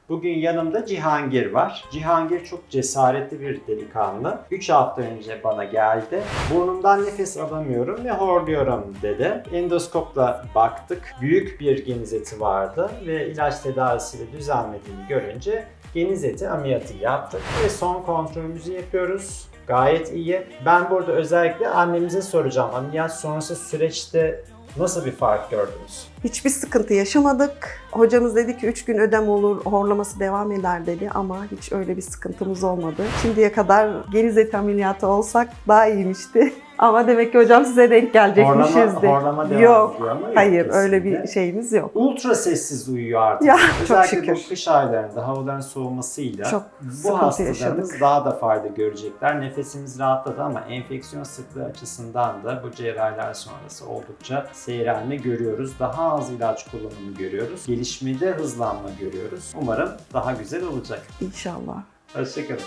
Bugün yanımda Cihangir var. Cihangir çok cesaretli bir delikanlı. 3 hafta önce bana geldi. Burnumdan nefes alamıyorum ve horluyorum dedi. Endoskopla baktık. Büyük bir geniz eti vardı ve ilaç tedavisiyle düzelmediğini görünce geniz eti ameliyatı yaptık ve son kontrolümüzü yapıyoruz. Gayet iyi. Ben burada özellikle annemize soracağım. Ameliyat sonrası süreçte nasıl bir fark gördünüz? Hiçbir sıkıntı yaşamadık. Hocamız dedi ki 3 gün ödem olur, horlaması devam eder dedi ama hiç öyle bir sıkıntımız olmadı. Şimdiye kadar geniz eti ameliyatı olsak daha iyiymişti. Ama demek ki hocam size denk gelecekmişiz de. Horlama devam Yok, ediyor ama hayır kesinlikle. öyle bir şeyimiz yok. Ultra sessiz uyuyor artık. Ya, çok Özellikle bu şükür. kış aylarında havaların soğumasıyla Çok bu sıkıntı hastalarımız yaşadık. daha da fayda görecekler. Nefesimiz rahatladı ama enfeksiyon sıklığı açısından da bu cerrahiler sonrası oldukça seyrelme görüyoruz. Daha az ilaç kullanımı görüyoruz. Gelişmede hızlanma görüyoruz. Umarım daha güzel olacak. İnşallah. Hoşçakalın.